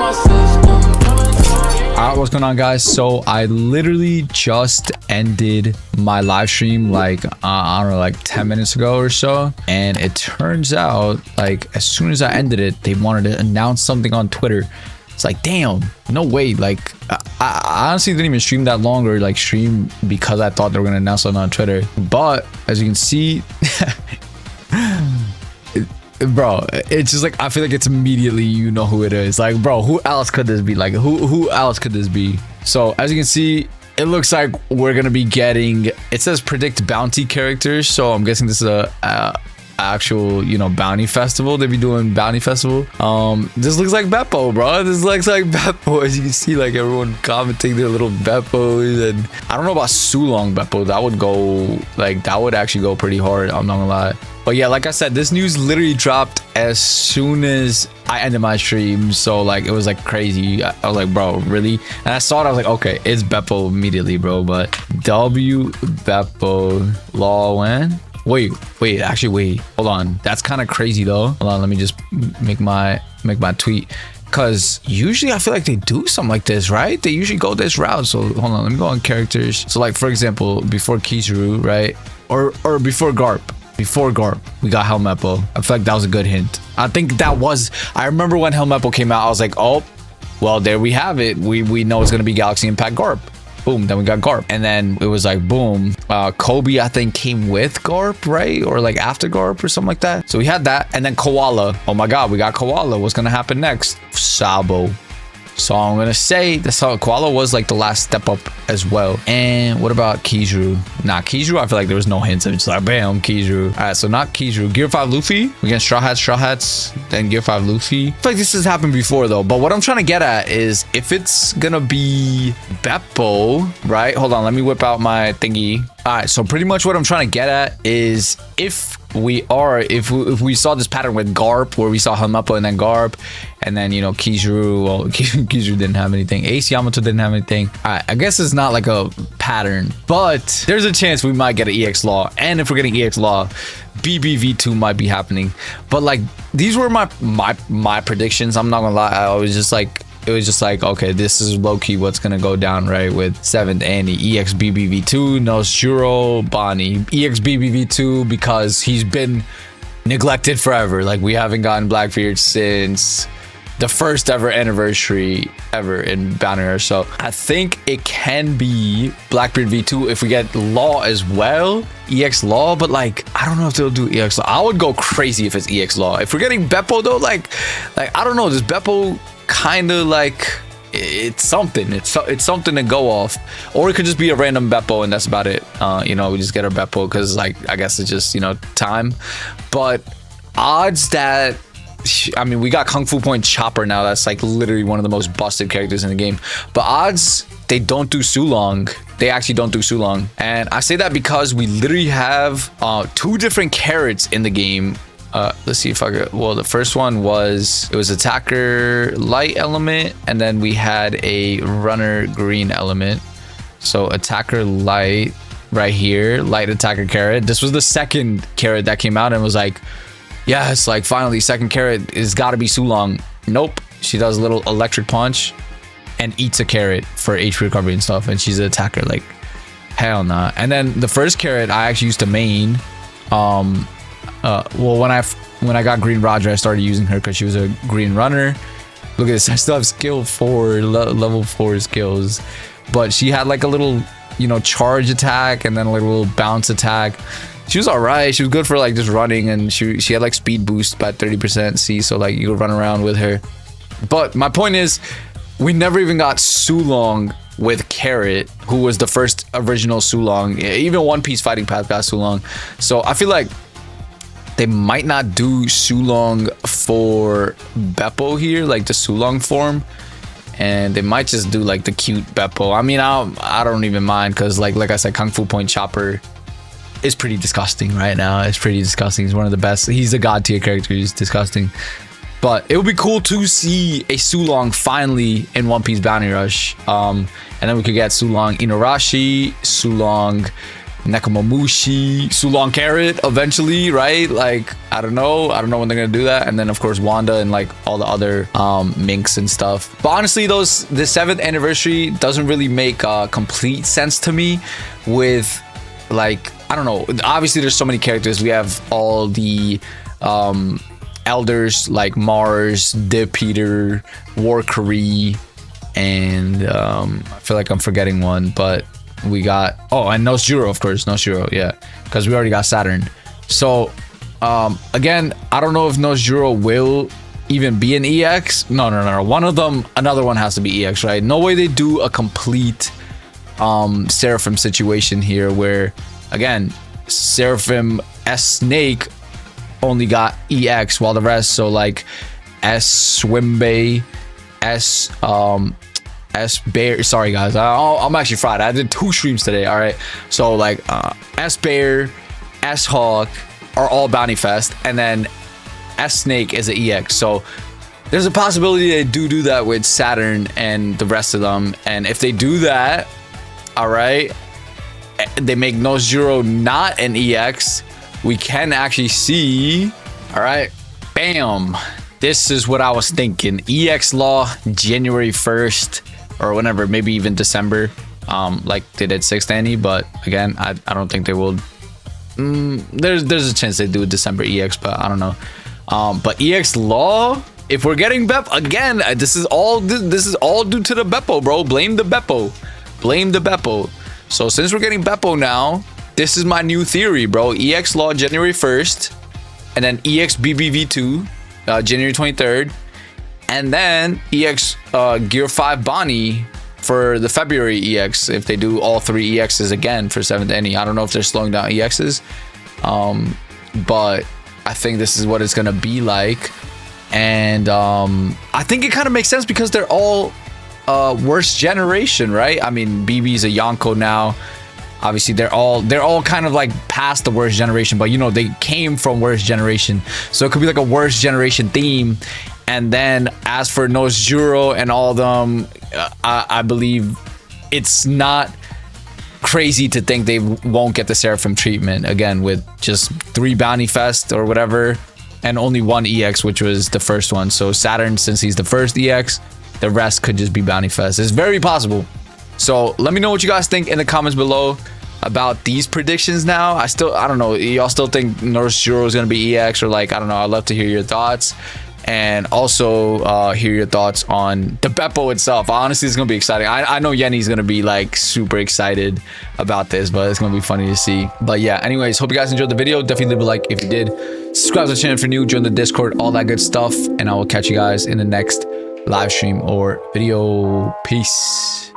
Alright, what's going on, guys? So I literally just ended my live stream like I don't know, like 10 minutes ago or so, and it turns out like as soon as I ended it, they wanted to announce something on Twitter. It's like, damn, no way. Like I honestly didn't even stream that long, or like stream because I thought they were gonna announce something on Twitter. But as you can see, bro, it's just like I feel like it's immediately you know who it is. Like, bro, who else could this be? Like, who else could this be? So as you can see, it looks like we're gonna be getting, it says predict bounty characters, so I'm guessing this is a actual, you know, bounty festival. They be doing bounty festival. This looks like Bepo, bro. This looks like Bepo. As you can see, like everyone commenting their little Bepos. And I don't know about Sulong Bepo. That would go, like, that would actually go pretty hard, I'm not gonna lie. But yeah, like I said, this news literally dropped as soon as I ended my stream. So like it was like crazy. I was like, bro, really? And I saw it, I was like, okay, it's Bepo immediately, bro. But W Bepo law when? Wait, hold on. That's kind of crazy though. Hold on, let me just make my tweet. Because usually I feel like they do something like this, right? They usually go this route. So hold on, let me go on characters. So like, for example, before Kizaru, right? Or before Garp. Before Garp, we got Helmeppo. I feel like that was a good hint. I think that was, I remember when Helmeppo came out, I was like, oh, well, there we have it. We know it's going to be Galaxy Impact Garp. Boom, then we got Garp. And then it was like, boom, Kobe, I think, came with Garp, right? Or like after Garp or something like that. So we had that. And then Koala. Oh my God, we got Koala. What's going to happen next? Sabo. So I'm going to say that's how Koala was like the last step up as well. And what about Kizaru? Nah, Kizaru, I feel like there was no hints. It's like, bam, Kizaru. All right, so not Kizaru. Gear 5 Luffy. We get Straw Hats, then Gear 5 Luffy. I feel like this has happened before though. But what I'm trying to get at is if it's going to be Bepo, right? Hold on, let me whip out my thingy. All right, so pretty much what I'm trying to get at is if we saw this pattern with Garp, where we saw Helmeppo and then Garp, and then, you know, Kizaru, well, Kizaru didn't have anything, Ace Yamato didn't have anything. All right, I guess it's not like a pattern, but there's a chance we might get an EX Law. And if we're getting EX Law, BBV2 might be happening. But like, these were my predictions. I'm not gonna lie, it was just like, okay, this is low-key what's gonna go down, right? With 7th Annie, EX BBV2, no Shuro, Bonnie, EX BBV2, because he's been neglected forever. Like, we haven't gotten Blackbeard since the first ever anniversary ever in Banner. So I think it can be Blackbeard V2 if we get Law as well, EX Law. But like, I don't know if they'll do EX Law. I would go crazy if it's EX Law. If we're getting Bepo though, like I don't know, does Bepo kind of like, it's something, it's something to go off. Or it could just be a random Bepo and that's about it. You know, we just get our Bepo because, like, I guess it's just, you know, time. But odds that, I mean, we got Kung Fu Point Chopper now. That's like literally one of the most busted characters in the game. But odds they don't do Sulong. They actually don't do Sulong. And I say that because we literally have 2 different carrots in the game. Let's see if I could, well, the first one was, it was attacker light element, and then we had a runner green element. So attacker light right here, light attacker carrot. This was the second carrot that came out and was like, yes, like finally second carrot is got to be Sulong. Nope, she does a little electric punch and eats a carrot for HP recovery and stuff, and she's an attacker. Like, hell nah. And then the first carrot I actually used to main. Well, when I got Green Roger, I started using her because she was a green runner. Look at this, I still have skill 4, level 4 skills, but she had like a little, you know, charge attack and then a little bounce attack. She was all right. She was good for like just running, and she had like speed boost by 30%. See, so like you could run around with her. But my point is, we never even got Sulong with Carrot, who was the first original Sulong. Even One Piece Fighting Path got Sulong. So I feel like they might not do Sulong for Bepo here, like the Sulong form, and they might just do like the cute Bepo. I mean, I don't even mind, because like I said, Kung Fu Point Chopper is pretty disgusting right now. It's pretty disgusting. He's one of the best. He's a god tier character. He's disgusting. But it would be cool to see a Sulong finally in One Piece Bounty Rush. And then we could get Sulong Inuarashi, Sulong Nekomamushi, Sulong Carrot eventually, right? Like, I don't know when they're gonna do that. And then of course Wanda and like all the other minks and stuff. But honestly, the 7th anniversary doesn't really make complete sense to me with like, I don't know, obviously there's so many characters. We have all the elders like Mars, Peter, Warcree, and I feel like I'm forgetting one, but we got, oh, and Nosjuro, of course, Nosjuro, yeah, because we already got Saturn. So again, I don't know if Nosjuro will even be an EX. No, another one has to be EX, right? No way they do a complete Seraphim situation here where, again, Seraphim S Snake only got EX while the rest, so like S Swimbe, S Bear, sorry guys, I'm actually fried. I did 2 streams today. All right, so like S Bear, S Hawk are all Bounty Fest, and then S Snake is an EX. So there's a possibility they do that with Saturn and the rest of them. And if they do that, all right, they make Nosjuro not an EX, we can actually see, all right, bam, this is what I was thinking. EX Law January 1st or whenever, maybe even December, like they did 6th Annie. But again, I don't think they will. There's a chance they do a December EX, but I don't know. But EX Law, if we're getting Bepo again, this is all due to the Bepo, bro. Blame the Bepo. So since we're getting Bepo now, this is my new theory, bro. EX Law January 1st, and then EX BBV2 January 23rd, and then EX Gear 5 Bonnie for the February EX, if they do all 3 EXs again for 7th Annie. I don't know if they're slowing down EXs, but I think this is what it's gonna be like. And I think it kind of makes sense because they're all worst generation, right? I mean, BB's a Yonko now. Obviously they're all kind of like past the worst generation, but you know, they came from worst generation, so it could be like a worst generation theme. And then as for Nosjuro and all of them, I believe it's not crazy to think they won't get the Seraphim treatment again with just 3 Bounty Fest or whatever, and only 1 EX, which was the first one. So Saturn, since he's the first EX, the rest could just be Bounty Fest. It's very possible. So let me know what you guys think in the comments below about these predictions now. I don't know, y'all still think Nosjuro is gonna be EX, or like, I don't know, I'd love to hear your thoughts. And also hear your thoughts on the Bepo itself. Honestly, it's gonna be exciting. I know Yenny's gonna be like super excited about this, but it's gonna be funny to see. But yeah, anyways, hope you guys enjoyed the video. Definitely leave a like if you did. Subscribe to the channel if you're new, join the Discord, all that good stuff. And I will catch you guys in the next live stream or video. Peace.